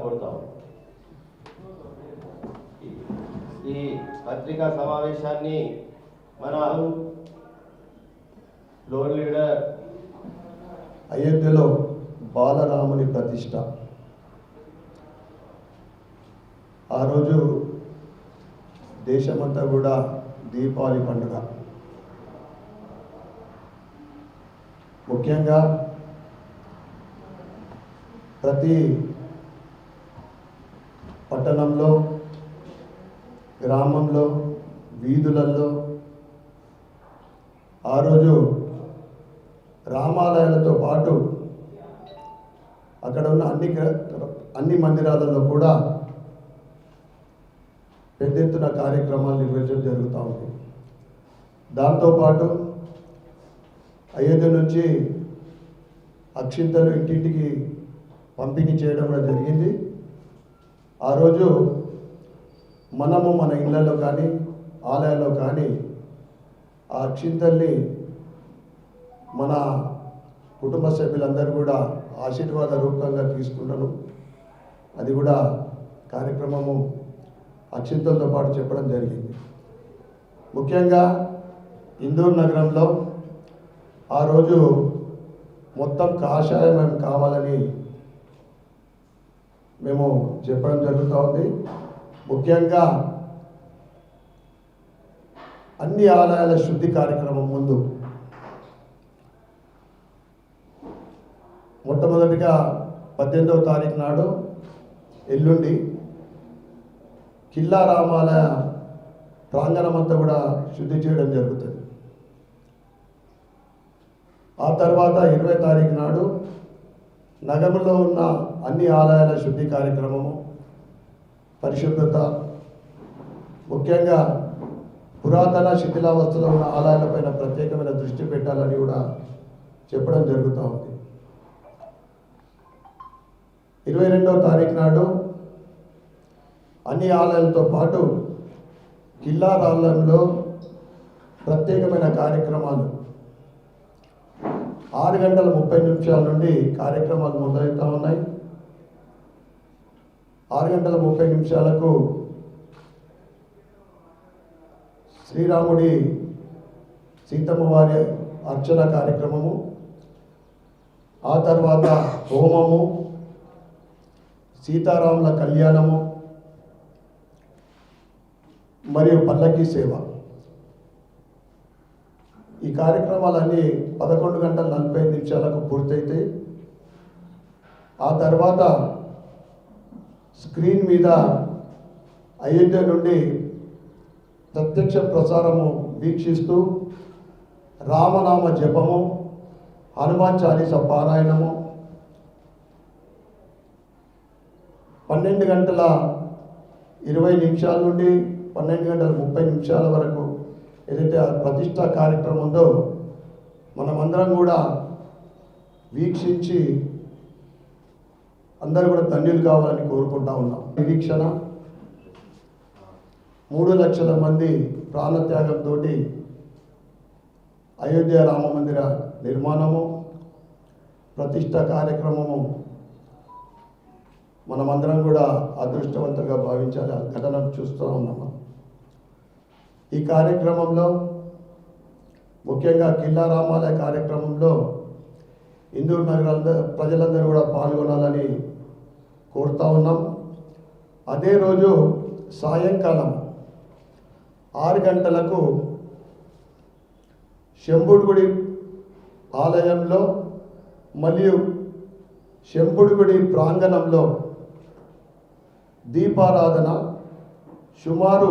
కోరుతాం. ఈ పత్రికా సమావేశాన్ని మన ఫ్లోర్ లీడర్ అయోధ్యలో బాలరాముని ప్రతిష్ట. ఆ రోజు దేశమంతా కూడా దీపావళి పండుగ. ముఖ్యంగా ప్రతి పట్టణంలో, గ్రామంలో, వీధులలో ఆ రోజు రామాలయాలతో పాటు అక్కడ ఉన్న అన్ని మందిరాలలో కూడా పెద్ద ఎత్తున కార్యక్రమాలు నిర్వహించడం జరుగుతూ ఉంది. దాంతోపాటు అయోధ్య నుంచి అక్షింతలు ఇంటింటికి పంపిణీ చేయడం కూడా జరిగింది. ఆ రోజు మనము మన ఇళ్లలో కానీ ఆలయాల్లో కానీ ఆ అక్షింతల్ని మన కుటుంబ సభ్యులందరూ కూడా ఆశీర్వాద రూపంగా తీసుకుంటాను. అది కూడా కార్యక్రమము అక్షింతలతో పాటు చెప్పడం జరిగింది. ముఖ్యంగా ఇందూరు నగరంలో ఆ రోజు మొత్తం కాషాయం కావాలని మేము చెప్పడం జరుగుతూ ఉంది. ముఖ్యంగా అన్ని ఆలయాల శుద్ధి కార్యక్రమం ముందు మొట్టమొదటిగా 18వ తారీఖు నాడు ఎల్లుండి కిల్లా రామాలయ ప్రాంగణం అంతా కూడా శుద్ధి చేయడం జరుగుతుంది. ఆ తర్వాత 20వ తారీఖు నాడు నగరంలో ఉన్న అన్ని ఆలయాల శుద్ధి కార్యక్రమము, పరిశుభ్రత, ముఖ్యంగా పురాతన శిథిలావస్థలో ఉన్న ఆలయాలపైన ప్రత్యేకమైన దృష్టి పెట్టాలని కూడా చెప్పడం జరుగుతూ ఉంది. 22వ తారీఖు నాడు అన్ని ఆలయాలతో పాటు కిల్లా ఆలయంలో ప్రత్యేకమైన కార్యక్రమాలు 6:30 నుండి కార్యక్రమాలు మొదలవుతూ ఉన్నాయి. 6:30 శ్రీరాముడి సీతమ్మ వారి అర్చన కార్యక్రమము, ఆ తర్వాత హోమము, సీతారాముల కళ్యాణము మరియు పల్లకీ సేవ. ఈ కార్యక్రమాలన్నీ 11:45 పూర్తయితే ఆ తర్వాత స్క్రీన్ మీద అయోధ్య నుండి ప్రత్యక్ష ప్రసారము వీక్షిస్తూ రామనామ జపము, హనుమాన్ చాలీస పారాయణము 12:20 నుండి 12:30 వరకు ఏదైతే ప్రతిష్ట కార్యక్రమం ఉందో మనమందరం కూడా వీక్షించి అందరూ కూడా ధన్యులు కావాలని కోరుకుంటా ఉన్నాం. నిరీక్షణ 3 లక్షల మంది ప్రాణత్యాగంతో అయోధ్య రామ మందిర నిర్మాణము, ప్రతిష్ట కార్యక్రమము మనమందరం కూడా అదృష్టవంతంగా భావించాలి. ఆ ఘటనను చూస్తూ ఉన్నాము. ఈ కార్యక్రమంలో ముఖ్యంగా కిల్లా రామాలయ కార్యక్రమంలో ఇందూరు నగర ప్రజలందరూ కూడా పాల్గొనాలని కోరుతూ ఉన్నాం. అదే రోజు సాయంకాలం 6 గంటలకు శంభుడిగుడి ఆలయంలో మరియు శంభుడిగుడి ప్రాంగణంలో దీపారాధన సుమారు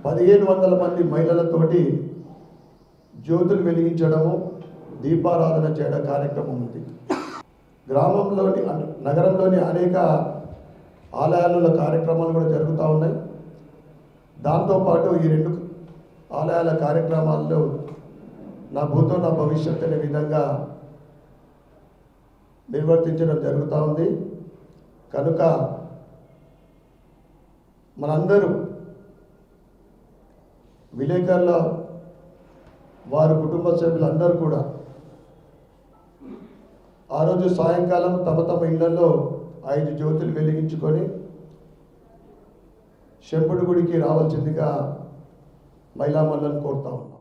1500 మంది మహిళలతోటి జ్యోతులు వెలిగించడము, దీపారాధన చేయడం కార్యక్రమం ఉంది. గ్రామంలోని నగరంలోని అనేక ఆలయాలలో కార్యక్రమాలు కూడా జరుగుతూ ఉన్నాయి. దాంతోపాటు ఈ 2 ఆలయాల కార్యక్రమాల్లో నా భూతో నా భవిష్యత్ అనే విధంగా నిర్వర్తించడం జరుగుతూ ఉంది. కనుక మనందరూ విలేకరుల వారి కుటుంబ సభ్యులందరూ కూడా ఆ రోజు సాయంకాలం తమ తమ ఇళ్లలో 5 జ్యోతులు వెలిగించుకొని శంపుడు గుడికి రావాల్సిందిగా మహిళా మల్లను కోరుతా ఉన్నాం.